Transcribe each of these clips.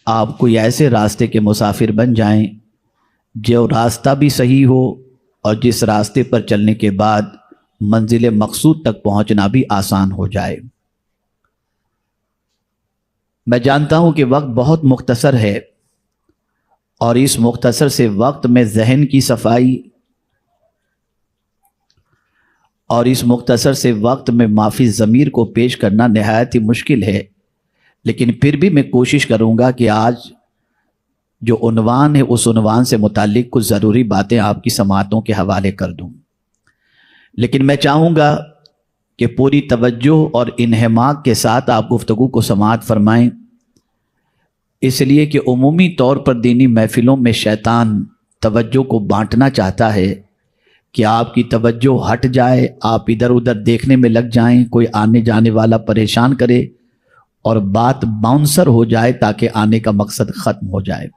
آپ کوئی ایسے راستے کے مسافر بن جائیں جو راستہ بھی صحیح ہو اور جس راستے پر چلنے کے بعد منزل مقصود تک پہنچنا بھی آسان ہو جائے۔ میں جانتا ہوں کہ وقت بہت مختصر ہے اور اس مختصر سے وقت میں ذہن کی صفائی اور اس مختصر سے وقت میں معافی ضمیر کو پیش کرنا نہایت ہی مشکل ہے، لیکن پھر بھی میں کوشش کروں گا کہ آج جو عنوان ہے اس عنوان سے متعلق کچھ ضروری باتیں آپ کی سماعتوں کے حوالے کر دوں، لیکن میں چاہوں گا کہ پوری توجہ اور انہماک کے ساتھ آپ گفتگو کو سماعت فرمائیں، اس لیے کہ عمومی طور پر دینی محفلوں میں شیطان توجہ کو بانٹنا چاہتا ہے کہ آپ کی توجہ ہٹ جائے، آپ ادھر ادھر دیکھنے میں لگ جائیں، کوئی آنے جانے والا پریشان کرے اور بات باؤنسر ہو جائے تاکہ آنے کا مقصد ختم ہو جائے۔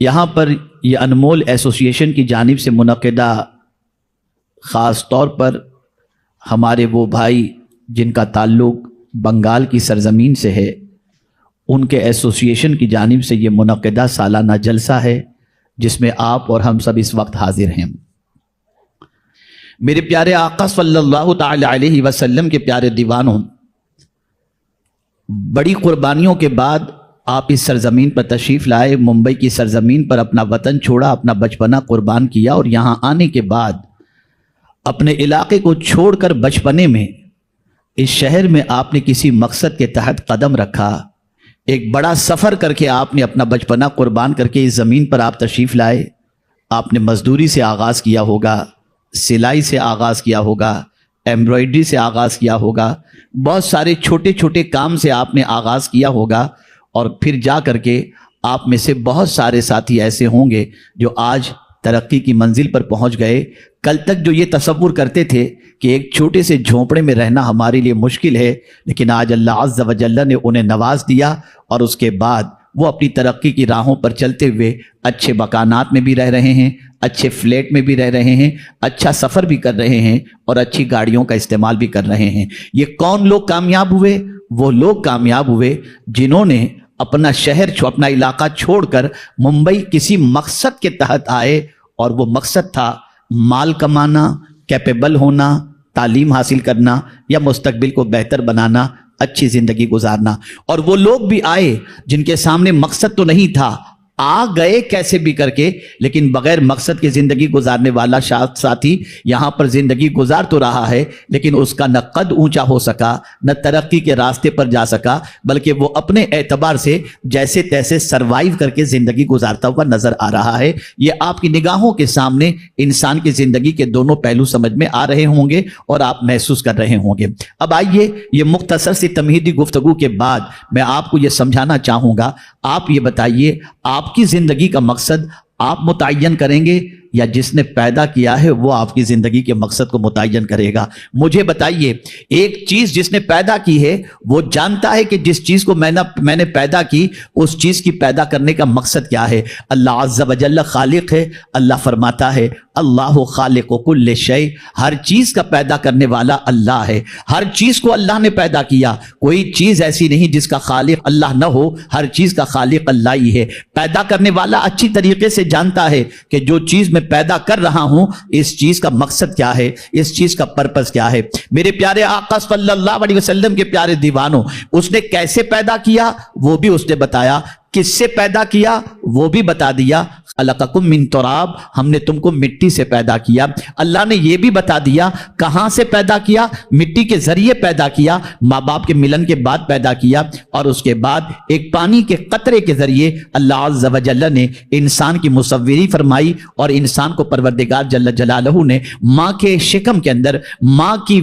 یہاں پر یہ انمول ایسوسی ایشن کی جانب سے منعقدہ خاص طور پر ہمارے وہ بھائی جن کا تعلق بنگال کی سرزمین سے ہے، ان کے ایسوسی ایشن کی جانب سے یہ منعقدہ سالانہ جلسہ ہے جس میں آپ اور ہم سب اس وقت حاضر ہیں۔ میرے پیارے آقا صلی اللہ تعالی علیہ وسلم کے پیارے دیوانوں، بڑی قربانیوں کے بعد آپ اس سرزمین پر تشریف لائے، ممبئی کی سرزمین پر اپنا وطن چھوڑا، اپنا بچپنا قربان کیا، اور یہاں آنے کے بعد اپنے علاقے کو چھوڑ کر بچپنے میں اس شہر میں آپ نے کسی مقصد کے تحت قدم رکھا، ایک بڑا سفر کر کے آپ نے اپنا بچپنا قربان کر کے اس زمین پر آپ تشریف لائے۔ آپ نے مزدوری سے آغاز کیا ہوگا، سلائی سے آغاز کیا ہوگا، ایمبرائڈری سے آغاز کیا ہوگا، بہت سارے چھوٹے چھوٹے کام سے آپ نے آغاز کیا ہوگا، اور پھر جا کر کے آپ میں سے بہت سارے ساتھی ایسے ہوں گے جو آج ترقی کی منزل پر پہنچ گئے۔ کل تک جو یہ تصور کرتے تھے کہ ایک چھوٹے سے جھونپڑے میں رہنا ہمارے لیے مشکل ہے، لیکن آج اللہ عز و جل نے انہیں نواز دیا، اور اس کے بعد وہ اپنی ترقی کی راہوں پر چلتے ہوئے اچھے مکانات میں بھی رہ رہے ہیں، اچھے فلیٹ میں بھی رہ رہے ہیں، اچھا سفر بھی کر رہے ہیں، اور اچھی گاڑیوں کا استعمال بھی کر رہے ہیں۔ یہ کون لوگ کامیاب ہوئے؟ وہ لوگ کامیاب ہوئے جنہوں نے اپنا شہر اپنا علاقہ چھوڑ کر ممبئی کسی مقصد کے تحت آئے، اور وہ مقصد تھا مال کمانا، کیپیبل ہونا، تعلیم حاصل کرنا، یا مستقبل کو بہتر بنانا، اچھی زندگی گزارنا۔ اور وہ لوگ بھی آئے جن کے سامنے مقصد تو نہیں تھا، آ گئے کیسے بھی کر کے، لیکن بغیر مقصد کی زندگی گزارنے والا ساتھی یہاں پر زندگی گزار تو رہا ہے، لیکن اس کا نہ قد اونچا ہو سکا، نہ ترقی کے راستے پر جا سکا، بلکہ وہ اپنے اعتبار سے جیسے تیسے سروائیو کر کے زندگی گزارتا ہوا نظر آ رہا ہے۔ یہ آپ کی نگاہوں کے سامنے انسان کی زندگی کے دونوں پہلو سمجھ میں آ رہے ہوں گے اور آپ محسوس کر رہے ہوں گے۔ اب آئیے یہ مختصر سی تمہیدی گفتگو کے بعد میں آپ کو یہ سمجھانا چاہوں گا، آپ یہ بتائیے آپ کی زندگی کا مقصد آپ متعین کریں گے یا جس نے پیدا کیا ہے وہ آپ کی زندگی کے مقصد کو متعین کرے گا؟ مجھے بتائیے، ایک چیز جس نے پیدا کی ہے وہ جانتا ہے کہ جس چیز کو میں نے پیدا کی، اس چیز کی پیدا کرنے کا مقصد کیا ہے۔ اللہ عز و جل خالق ہے، اللہ فرماتا ہے اللہ خالق کل شیء، ہر چیز کا پیدا کرنے والا اللہ ہے، ہر چیز کو اللہ نے پیدا کیا، کوئی چیز ایسی نہیں جس کا خالق اللہ نہ ہو، ہر چیز کا خالق اللہ ہی ہے۔ پیدا کرنے والا اچھی طریقے سے جانتا ہے کہ جو چیز میں پیدا کر رہا ہوں اس چیز کا مقصد کیا ہے، اس چیز کا پرپس کیا ہے۔ میرے پیارے آقا صلی اللہ علیہ وسلم کے پیارے دیوانوں، اس نے کیسے پیدا کیا وہ بھی اس نے بتایا، کس سے پیدا کیا وہ بھی بتا دیا۔ خلقکم من تراب، ہم نے تم کو مٹی سے پیدا کیا۔ اللہ نے یہ بھی بتا دیا کہاں سے پیدا کیا، مٹی کے ذریعے پیدا کیا، ماں باپ کے ملن کے بعد پیدا کیا، اور اس کے بعد ایک پانی کے قطرے کے ذریعے اللہ عز و جل نے انسان کی مصوری فرمائی، اور انسان کو پروردگار جل جلالہ نے ماں کے شکم کے اندر، ماں کی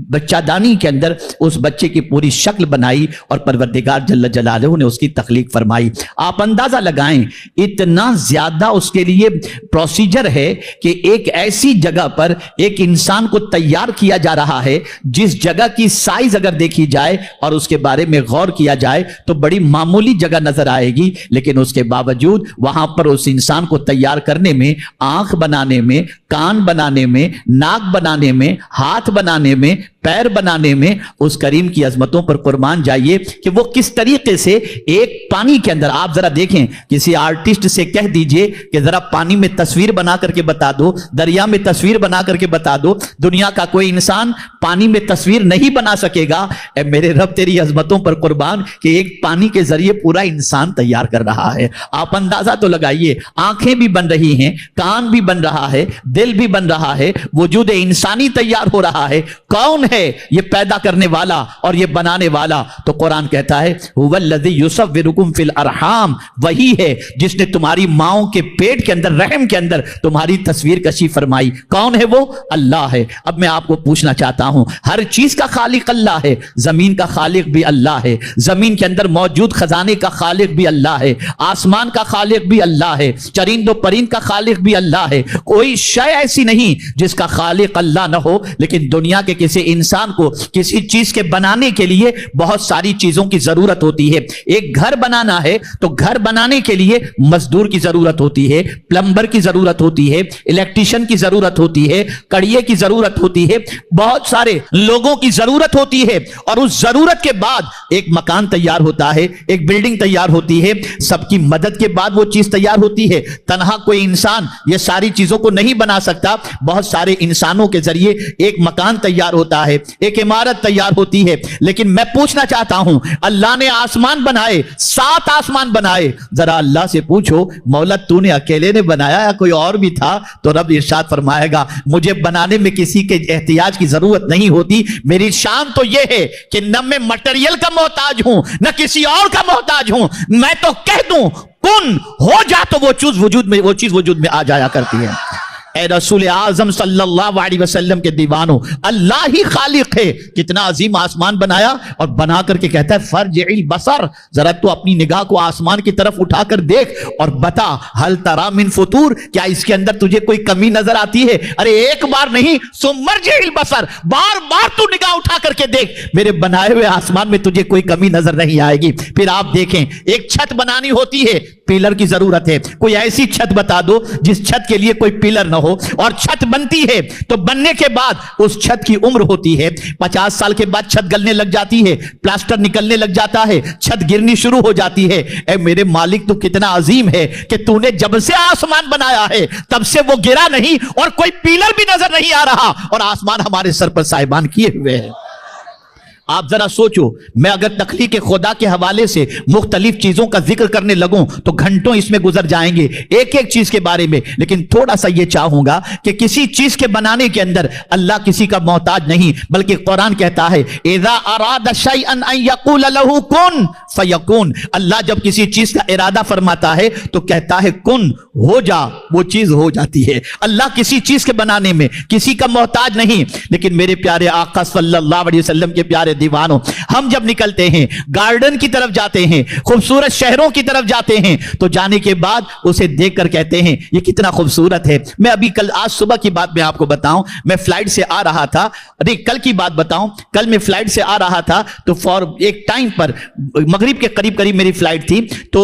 بچہ دانی کے اندر اس بچے کی پوری شکل بنائی، اور پروردگار جل جلالہ نے اس کی تخلیق فرمائی۔ آپ اندازہ لگائیں اتنا زیادہ اس کے لیے پروسیجر ہے کہ ایک ایسی جگہ پر ایک انسان کو تیار کیا جا رہا ہے جس جگہ کی سائز اگر دیکھی جائے اور اس کے بارے میں غور کیا جائے تو بڑی معمولی جگہ نظر آئے گی، لیکن اس کے باوجود وہاں پر اس انسان کو تیار کرنے میں، آنکھ بنانے میں، کان بنانے میں، ناک بنانے میں، ہاتھ بنانے میں، پیر بنانے میں اس کریم کی عظمتوں پر قربان جائیے کہ وہ کس طریقے سے ایک پانی کے اندر، آپ ذرا دیکھیں، کسی آرٹسٹ سے کہہ دیجئے کہ ذرا پانی میں تصویر بنا کر کے بتا دو، دریا میں تصویر بنا کر کے بتا دو، دنیا کا کوئی انسان پانی میں تصویر نہیں بنا سکے گا۔ اے میرے رب تیری عظمتوں پر قربان کہ ایک پانی کے ذریعے پورا انسان تیار کر رہا ہے۔ آپ اندازہ تو لگائیے، آنکھیں بھی بن رہی ہیں، کان بھی بن رہا ہے، دل بھی بن رہا ہے، وجود انسانی تیار ہو رہا ہے۔ کون ہے یہ پیدا کرنے والا اور یہ بنانے والا؟ تو قرآن کہتا ہے هو الذی یصورکم فی الارحام، وہی ہے جس نے تمہاری ماؤں کے پیٹ کے اندر، رحم کے اندر تمہاری تصویر کشی فرمائی۔ کون ہے وہ؟ اللہ ہے۔ اب میں آپ کو پوچھنا چاہتا ہوں، ہر چیز کا خالق اللہ ہے، زمین کا خالق بھی اللہ ہے، زمین کے اندر موجود خزانے کا خالق بھی اللہ ہے، آسمان کا خالق بھی اللہ ہے، چرند و پرند کا خالق بھی اللہ ہے۔ کوئی شے ایسی نہیں جس کا خالق اللہ نہ ہو، لیکن دنیا کے کسی انسان کو کسی چیز کے بنانے کے لیے بہت ساری چیزوں کی ضرورت ہوتی ہے۔ ایک گھر بنانا ہے تو گھر بنانے کے لیے مزدور کی ضرورت ہوتی ہے، پلمبر کی ضرورت ہوتی ہے، الیکٹریشین کی ضرورت ہوتی ہے، کڑیے کی ضرورت ہوتی ہے، بہت سارے لوگوں کی ضرورت ہوتی ہے، اور اس ضرورت کے بعد ایک مکان تیار ہوتا ہے، ایک بلڈنگ تیار ہوتی ہے، سب کی مدد کے بعد وہ چیز تیار ہوتی ہے۔ تنہا کوئی انسان یہ ساری چیزوں کو نہیں بنا سکتا، بہت سارے انسانوں کے ذریعے ایک مکان تیار ہوتا ہے، ایک عمارت تیار ہوتی ہے۔ لیکن میں پوچھنا چاہتا ہوں، اللہ نے آسمان بنائے، 7 آسمان بنائے، ذرا اللہ سے پوچھو مولا تو نے اکیلے نے بنایا یا کوئی اور بھی تھا؟ تو رب ارشاد فرمائے گا مجھے بنانے میں کسی کے احتیاج کی ضرورت نہیں ہوتی۔ میری شان تو یہ ہے کہ نہ میں مٹیریل کا محتاج ہوں نہ کسی اور کا محتاج ہوں، میں تو کہہ دوں کن ہو جا تو وہ چیز وجود میں آ جایا کرتی ہے۔ اے رسول اعظم صلی اللہ علیہ وسلم کے دیوانوں، اللہ ہی خالق ہے۔ کتنا عظیم آسمان بنایا اور بنا کر کے کہتا ہے فرجع البصر، ذرا تو اپنی نگاہ کو آسمان کی طرف اٹھا کر دیکھ اور بتا هل ترى من فطور، کیا اس کے اندر تجھے کوئی کمی نظر آتی ہے؟ ارے ایک بار نہیں، ثم ارجع البصر، بار بار تو نگاہ اٹھا کر کے دیکھ، میرے بنائے ہوئے آسمان میں تجھے کوئی کمی نظر نہیں آئے گی۔ پھر آپ دیکھیں، ایک چھت بنانی ہوتی ہے، پیلر کی ضرورت ہے، کوئی ایسی چھت بتا دو جس چھت کے لیے کوئی پیلر نہ ہو، اور چھت بنتی ہے تو بننے کے بعد اس چھت کی عمر ہوتی ہے، 50 سال کے بعد چھت گلنے لگ جاتی ہے، پلاسٹر نکلنے لگ جاتا ہے، چھت گرنی شروع ہو جاتی ہے۔ اے میرے مالک تو کتنا عظیم ہے کہ تو نے جب سے آسمان بنایا ہے تب سے وہ گرا نہیں اور کوئی پیلر بھی نظر نہیں آ رہا، اور آسمان ہمارے سر پر سائبان کیے ہوئے ہیں۔ آپ ذرا سوچو، میں اگر تخلیق خدا کے حوالے سے مختلف چیزوں کا ذکر کرنے لگوں تو گھنٹوں اس میں گزر جائیں گے ایک ایک چیز کے بارے میں، لیکن تھوڑا سا یہ چاہوں گا کہ کسی چیز کے بنانے کے اندر اللہ کسی کا محتاج نہیں، بلکہ قرآن کہتا ہے اذا اراد شیئا ان یقول له کن فیکون، اللہ جب کسی چیز کا ارادہ فرماتا ہے تو کہتا ہے کن، ہو جا، وہ چیز ہو جاتی ہے۔ اللہ کسی چیز کے بنانے میں کسی کا محتاج نہیں۔ لیکن میرے پیارے آقا صلی اللہ علیہ وسلم کے پیارے دیوانوں، ہم جب نکلتے ہیں، گارڈن کی طرف جاتے ہیں، خوبصورت شہروں کی طرف جاتے ہیں، تو جانے کے بعد اسے دیکھ کر کہتے ہیں یہ کتنا خوبصورت ہے۔ میں ابھی آج صبح کی بات میں آپ کو بتاؤں، میں فلائٹ سے آ رہا تھا، کل کی بات بتاؤں، کل میں فلائٹ سے آ رہا تھا تو ایک ٹائم پر مغرب کے قریب میری فلائٹ تھی، تو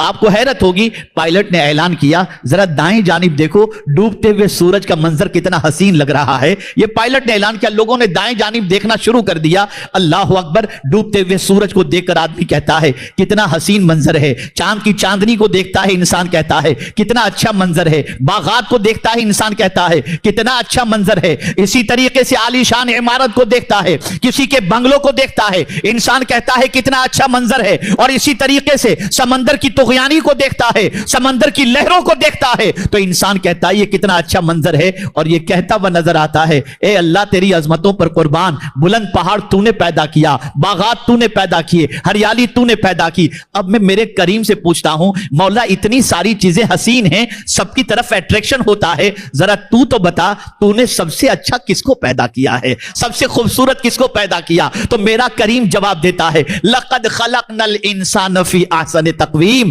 آپ کو حیرت ہوگی، پائلٹ نے اعلان کیا ذرا دائیں جانب دیکھو، ڈوبتے ہوئے سورج کا منظر کتنا حسین لگ رہا ہے۔ یہ پائلٹ نے اعلان کیا، لوگوں نے دائیں جانب دیکھنا شروع کر دیا۔ اللہ اکبر، ڈوبتے ہوئے سورج کو دیکھ کر آدمی کہتا ہے کتنا حسین منظر ہے، چاند کی چاندنی کو دیکھتا ہے انسان کہتا ہے کتنا اچھا منظر ہے، باغات کو دیکھتا ہے انسان کہتا ہے کتنا اچھا منظر ہے، اسی طریقے سے عالی شان عمارت کو دیکھتا ہے، کسی کے بنگلوں کو دیکھتا ہے انسان کہتا ہے کتنا اچھا منظر ہے، اور اسی طریقے سے سمندر کی طغیانی کو دیکھتا ہے، سمندر کی لہروں کو دیکھتا ہے تو انسان کہتا ہے یہ کتنا اچھا منظر ہے، اور یہ کہتا ہوا نظر آتا ہے اے اللہ تیری عظمتوں پر قربان، بلند پہاڑ تو نے پیدا کیا، باغات تو نے پیدا کیے، ہریالی تو نے پیدا کی۔ اب میں میرے کریم سے پوچھتا ہوں مولا اتنی ساری چیزیں حسین ہیں، سب کی طرف اٹریکشن ہوتا ہے، ذرا تو بتا تو نے سب سے اچھا کس کو پیدا کیا ہے، سب سے خوبصورت کس کو پیدا کیا؟ تو میرا کریم جواب دیتا ہے لقد خلقنا الانسان فی احسن تقویم،